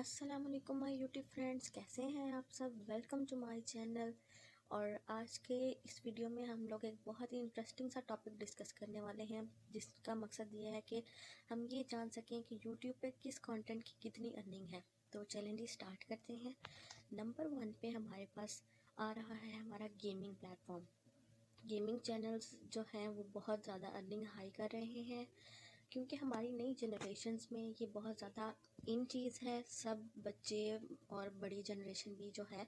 السلام علیکم مائی YouTube friends, کیسے ہیں آپ سب؟ Welcome to my channel. اور آج کے اس ویڈیو میں ہم لوگ ایک بہت ہی انٹرسٹنگ سا ٹاپک ڈسکس کرنے والے ہیں، جس کا مقصد یہ ہے کہ ہم یہ جان سکیں کہ یوٹیوب پہ کس کانٹینٹ کی کتنی ارننگ ہے۔ تو چیلنج اسٹارٹ کرتے ہیں۔ نمبر 1 پہ ہمارے پاس آ رہا ہے ہمارا gaming plate form. Gaming channels جو ہیں وہ بہت زیادہ ارننگ ہائی کر رہے ہیں، کیونکہ ہماری نئی جنریشنز میں یہ بہت زیادہ ان چیز ہے۔ سب بچے اور بڑی جنریشن بھی جو ہے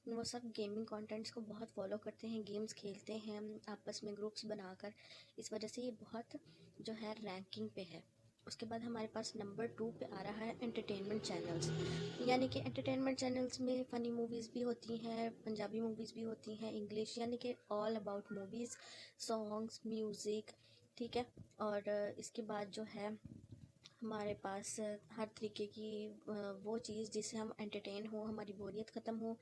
وہ سب گیمنگ کانٹینٹس کو بہت فالو کرتے ہیں، گیمز کھیلتے ہیں آپس میں گروپس بنا کر، اس وجہ سے یہ بہت جو ہے رینکنگ پہ ہے۔ اس کے بعد ہمارے پاس نمبر 2 پہ آ رہا ہے انٹرٹینمنٹ چینلز، یعنی کہ انٹرٹینمنٹ چینلز میں فنی موویز بھی ہوتی ہیں، پنجابی موویز بھی ہوتی ہیں، انگلش، یعنی کہ all about movies, songs, music, ٹھیک ہے۔ اور اس کے بعد جو ہے ہمارے پاس ہر طریقے کی وہ چیز جس سے ہم انٹرٹین ہوں، ہماری بوریت ختم ہو،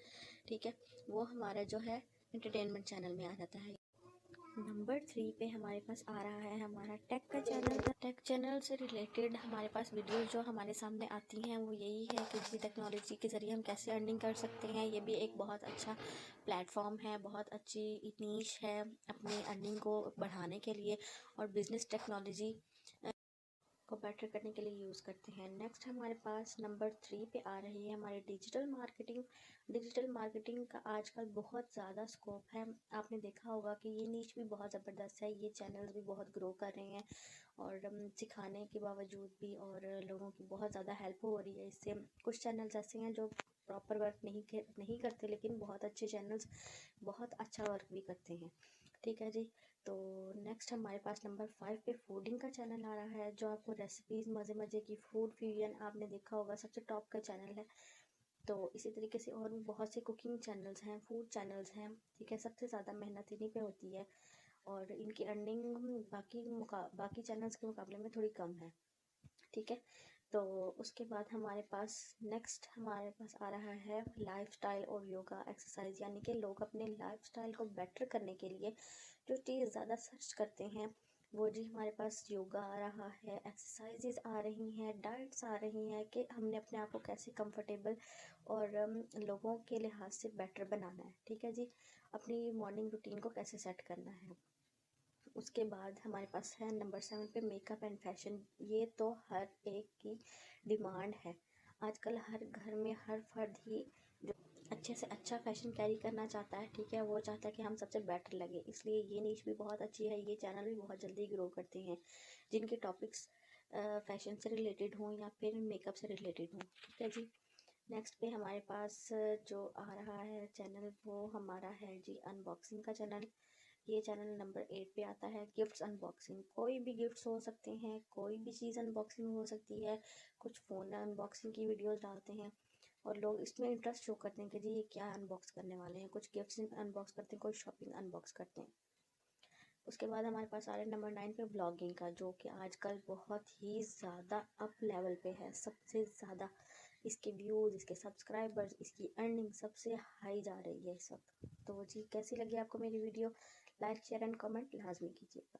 ٹھیک ہے، وہ ہمارا جو ہے انٹرٹینمنٹ چینل میں آ جاتا ہے۔ نمبر 3 پہ ہمارے پاس آ رہا ہے ہمارا ٹیک کا چینل۔ ٹیک چینل سے ریلیٹڈ ہمارے پاس ویڈیوز جو ہمارے سامنے آتی ہیں وہ یہی ہے کہ جی ٹیکنالوجی کے ذریعے ہم کیسے ارننگ کر سکتے ہیں۔ یہ بھی ایک بہت اچھا پلیٹ فارم ہے، بہت اچھی نیش ہے اپنی ارننگ کو بڑھانے کے لیے، اور بزنس ٹیکنالوجی کو بیٹر کرنے کے لیے یوز کرتے ہیں۔ نیکسٹ ہمارے پاس نمبر 3 پہ آ رہی ہے ہماری ڈیجیٹل مارکیٹنگ۔ ڈیجیٹل مارکیٹنگ کا آج کل بہت زیادہ سکوپ ہے، آپ نے دیکھا ہوگا کہ یہ نیچ بھی بہت زبردست ہے، یہ چینلز بھی بہت گرو کر رہے ہیں، اور سکھانے کے باوجود بھی اور لوگوں کی بہت زیادہ ہیلپ ہو رہی ہے اس سے۔ کچھ چینلز ایسے ہیں جو پراپر ورک نہیں کرتے، لیکن بہت اچھے چینلز بہت اچھا ورک بھی کرتے ہیں، ٹھیک ہے جی۔ تو نیکسٹ ہمارے پاس نمبر 5 پہ فوڈنگ کا چینل آ رہا ہے، جو آپ کو ریسیپیز مزے کی فوڈ فیوژن آپ نے دیکھا ہوگا، سب سے ٹاپ کا چینل ہے۔ تو اسی طریقے سے اور بھی بہت سے کوکنگ چینلز ہیں، فوڈ چینلز ہیں، ٹھیک ہے۔ سب سے زیادہ محنت انہیں پہ ہوتی ہے، اور ان کی ارننگ باقی چینلز کے مقابلے میں تھوڑی کم ہے، ٹھیک ہے۔ تو اس کے بعد ہمارے پاس نیکسٹ ہمارے پاس آ رہا ہے لائف سٹائل اور یوگا ایکسرسائز، یعنی کہ لوگ اپنے لائف سٹائل کو بیٹر کرنے کے لیے جو چیز زیادہ سرچ کرتے ہیں وہ جی ہمارے پاس یوگا آ رہا ہے، ایکسرسائزز آ رہی ہیں، ڈائٹس آ رہی ہیں، کہ ہم نے اپنے آپ کو کیسے کمفرٹیبل اور لوگوں کے لحاظ سے بیٹر بنانا ہے، ٹھیک ہے جی، اپنی مارننگ روٹین کو کیسے سیٹ کرنا ہے۔ اس کے بعد ہمارے پاس ہے نمبر 7 پہ میک اپ اینڈ فیشن۔ یہ تو ہر ایک کی ڈیمانڈ ہے، آج کل ہر گھر میں ہر فرد ہی جو اچھے سے اچھا فیشن کیری کرنا چاہتا ہے، ٹھیک ہے، وہ چاہتا ہے کہ ہم سب سے بیٹر لگے، اس لیے یہ نیش بھی بہت اچھی ہے، یہ چینل بھی بہت جلدی گرو کرتے ہیں جن کے ٹاپکس فیشن سے ریلیٹڈ ہوں یا پھر میک اپ سے ریلیٹڈ ہوں، ٹھیک ہے جی۔ نیکسٹ پہ ہمارے پاس جو آ رہا ہے چینل وہ ہمارا ہے جی ان باکسنگ کا چینل۔ یہ چینل نمبر 8 پہ آتا ہے، گفٹس ان باکسنگ۔ کوئی بھی گفٹس ہو سکتے ہیں، کوئی بھی چیز ان باکسنگ ہو سکتی ہے، کچھ فون ان باکسنگ کی ویڈیوز ڈالتے ہیں اور لوگ اس میں انٹرسٹ شو کرتے ہیں کہ جی یہ کیا ان باکس کرنے والے ہیں، کچھ گفٹس ان باکس کرتے ہیں، کوئی شاپنگ ان باکس کرتے ہیں۔ اس کے بعد ہمارے پاس آ رہا ہے نمبر 9 پہ بلاگنگ کا، جو کہ آج کل بہت ہی زیادہ اپ لیول پہ ہے، سب سے زیادہ اس کے ویوز، اس کے سبسکرائبرز، اس کی ارننگ سب سے ہائی جا رہی ہے اس وقت۔ تو جی کیسی لگی آپ کو میری video? Like, share and comment لازمی کیجیے گا۔